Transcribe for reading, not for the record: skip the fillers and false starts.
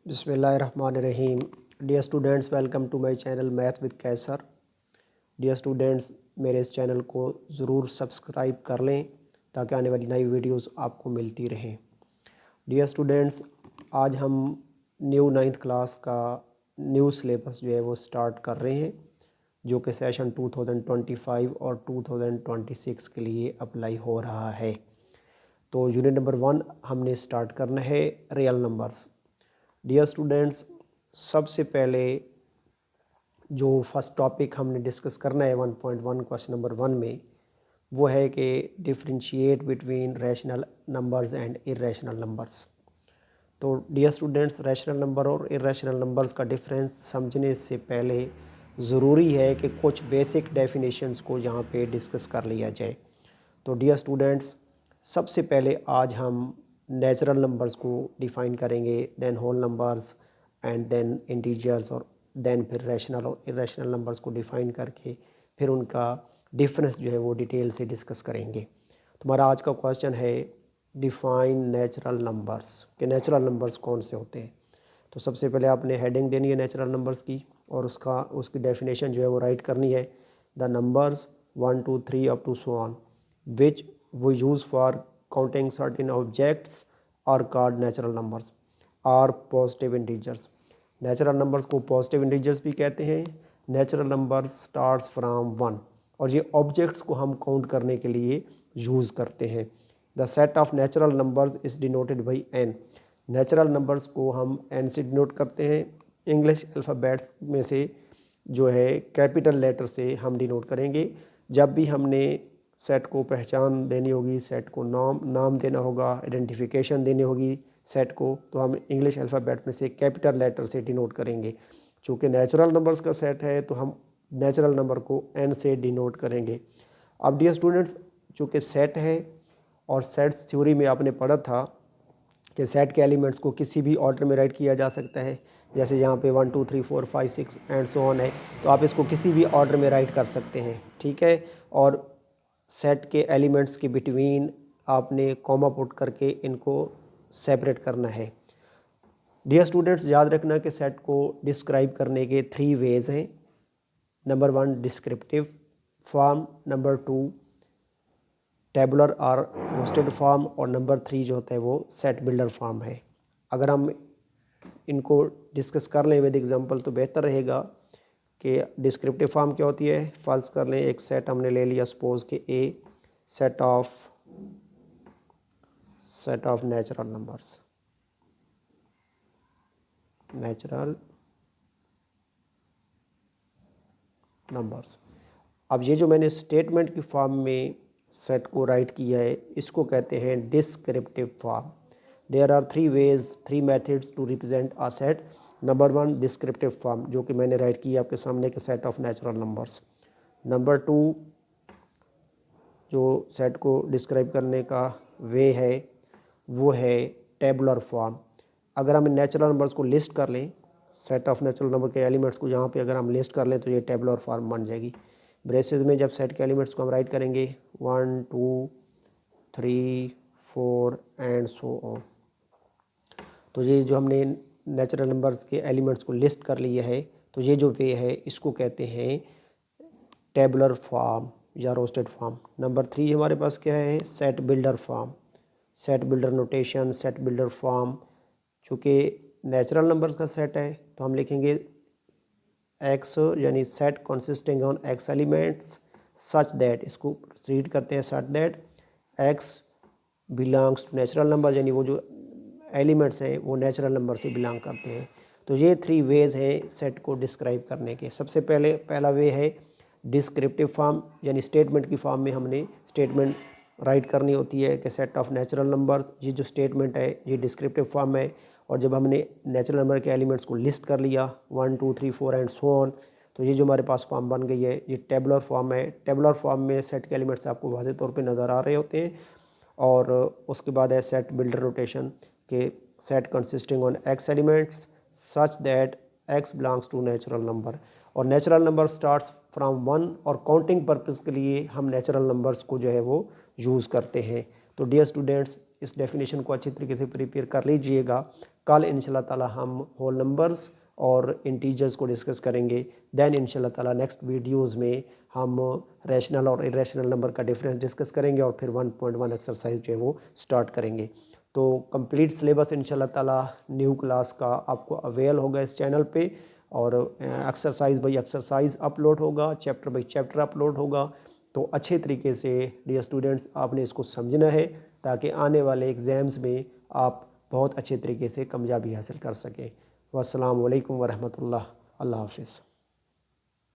बिस्मिल्लाहिर्रहमानिर्रहीम। Dear students, welcome to my channel math with Qaiser. Dear students, मेरे इस channel को ज़रूर सब्सक्राइब कर लें ताकि आने वाली नई वीडियोस आपको मिलती रहें। डियर स्टूडेंट्स, आज हम न्यू 9th क्लास का न्यू सिलेबस जो है वो स्टार्ट कर रहे हैं, जो कि सेशन 2025 और 2026 के लिए अप्लाई हो रहा है। तो यूनिट नंबर 1 हमने स्टार्ट करना है, रियल नंबर्स। डियर स्टूडेंट्स, सबसे पहले जो फर्स्ट टॉपिक हमने डिस्कस करना है 1.1 क्वेश्चन नंबर 1 में, वो है कि differentiate between rational numbers and irrational numbers. तो डियर स्टूडेंट्स, रैशनल नंबर और इरेशनल नंबर्स का डिफरेंस समझने से पहले ज़रूरी है कि कुछ बेसिक डेफिनेशंस को यहाँ पे डिस्कस कर लिया जाए। तो डियर स्टूडेंट्स, सबसे पहले आज हम नेचुरल नंबर्स को डिफ़ाइन करेंगे, then whole numbers and then integers, और देन फिर रैशनल और इरेशनल नंबर्स को डिफ़ाइन करके फिर उनका डिफरेंस जो है वो डिटेल से डिस्कस करेंगे। तो हमारा आज का क्वेश्चन है डिफ़ाइन नेचुरल नंबर्स, कि नेचुरल नंबर्स कौन से होते हैं। तो सबसे पहले आपने हेडिंग देनी है नेचुरल नंबर्स की, और उसकी डेफिनेशन जो है वो राइट करनी है। The numbers 1 2 3 up to so on which we use for counting certain objects are called natural numbers or positive integers। Natural numbers को पॉजिटिव इंटीजर्स भी कहते हैं। नेचुरल नंबर्स स्टार्ट्स फ्रॉम 1, और ये ऑब्जेक्ट्स को हम काउंट करने के लिए यूज़ करते हैं। The set of natural numbers is denoted by n। Natural numbers को हम n से डिनोट करते हैं। इंग्लिश अल्फ़ाबेट्स में से जो है कैपिटल लेटर से हम डिनोट करेंगे। जब भी हमने सेट को पहचान देनी होगी, सेट को नाम देना होगा, आइडेंटिफिकेशन देनी होगी सेट को, तो हम इंग्लिश अल्फ़ाबेट में से कैपिटल लेटर से डिनोट करेंगे। चूँकि नेचुरल नंबर्स का सेट है तो हम नेचुरल नंबर को n से डिनोट करेंगे। अब डियर स्टूडेंट्स, चूँकि सेट है और सेट्स थ्योरी में आपने पढ़ा था कि सेट के एलिमेंट्स को किसी भी ऑर्डर में राइट किया जा सकता है। जैसे यहाँ पे 1 2 3 4 5 6 एंड सो ऑन है, तो आप इसको किसी भी ऑर्डर में राइट कर सकते हैं, ठीक है। और सेट के एलिमेंट्स के बिटवीन आपने कॉमा पुट करके इनको सेपरेट करना है। डियर स्टूडेंट्स, याद रखना कि सेट को डिस्क्राइब करने के 3 वेज़ हैं। Number 1 descriptive form, number 2 tabular और रोस्टेड फॉर्म, और नंबर 3 जो होता है वो सेट बिल्डर फॉर्म है। अगर हम इनको डिस्कस कर लें विद एग्जांपल तो बेहतर रहेगा। कि डिस्क्रिप्टिव फॉर्म क्या होती है। फर्ज कर लें एक सेट हमने ले लिया, सपोज कि ए सेट ऑफ नेचुरल नंबर्स। अब ये जो मैंने स्टेटमेंट की फॉर्म में सेट को राइट किया है, इसको कहते हैं descriptive form. There are 3 methods to represent a set. Number 1 descriptive form, जो कि मैंने राइट किया आपके सामने के set of natural numbers. Number 2 जो सेट को डिस्क्राइब करने का वे है वो है टेबुलर फॉर्म। अगर हम नेचुरल नंबर्स को लिस्ट कर लें, सेट ऑफ नेचुरल नंबर के एलिमेंट्स को यहाँ पे अगर हम लिस्ट कर लें तो ये टेबुलर फॉर्म बन जाएगी। ब्रेसेस में जब सेट के एलिमेंट्स को हम राइट करेंगे 1 2 3 4 एंड सो ऑन, तो ये जो हमने नेचुरल नंबर्स के एलिमेंट्स को लिस्ट कर लिया है, तो ये जो वे है इसको कहते हैं टेबुलर फॉर्म या रोस्टेड फॉर्म। नंबर 3 हमारे पास क्या है, set builder form, set builder notation, set builder form. चूँकि नेचुरल नंबर्स का सेट है तो हम लिखेंगे एक्स, यानी set consisting on x elements such that, इसको रीड करते हैं such that x belongs to natural number, यानी वो जो एलिमेंट्स हैं वो नेचुरल नंबर से बिलोंग करते हैं। तो ये 3 वेज हैं सेट को डिस्क्राइब करने के। सबसे पहला वे है डिस्क्रिप्टिव फॉर्म, यानी स्टेटमेंट की फॉर्म में हमने स्टेटमेंट राइट करनी होती है कि सेट ऑफ नेचुरल नंबर। ये जो स्टेटमेंट है ये डिस्क्रिप्टिव फॉर्म है। और जब हमने नेचुरल नंबर के एलिमेंट्स को लिस्ट कर लिया 1 2 3 4 एंड सो ऑन, तो ये जो हमारे पास फॉर्म बन गई है ये टेबुलर फॉर्म है। टेबुलर फॉर्म में सेट के एलिमेंट्स आपको वाज़ेह तौर पे नज़र आ रहे होते हैं। और उसके बाद है सेट बिल्डर रोटेशन के set consisting on x elements such that x belongs to natural number. और नेचुरल नंबर स्टार्ट्स फ्रॉम 1, और काउंटिंग पर्पज़ के लिए हम नेचुरल नंबर्स को जो है वो यूज़ करते हैं। तो डियर स्टूडेंट्स, इस डेफिनेशन को अच्छी तरीके से प्रिपेयर कर लीजिएगा। कल इंशाल्लाह ताला हम होल नंबर्स और इंटीजर्स को डिस्कस करेंगे। देन इंशाल्लाह ताला नेक्स्ट वीडियोस में हम रैशनल और इरेशनल नंबर का डिफरेंस डिस्कस करेंगे और फिर 1.1 एक्सरसाइज जो है वो स्टार्ट करेंगे। तो कंप्लीट सिलेबस इंशाल्लाह ताला न्यू क्लास का आपको अवेल होगा इस चैनल पे, और एक्सरसाइज बाई एक्सरसाइज अपलोड होगा, चैप्टर बाई चैप्टर अपलोड होगा। तो अच्छे तरीके से डियर स्टूडेंट्स आपने इसको समझना है ताकि आने वाले एग्ज़ाम्स में आप बहुत अच्छे तरीके से कामयाबी हासिल कर सकें। वस्सलामु अलैकुम वरहमतुल्लाह। अल्लाह हाफ़िज़।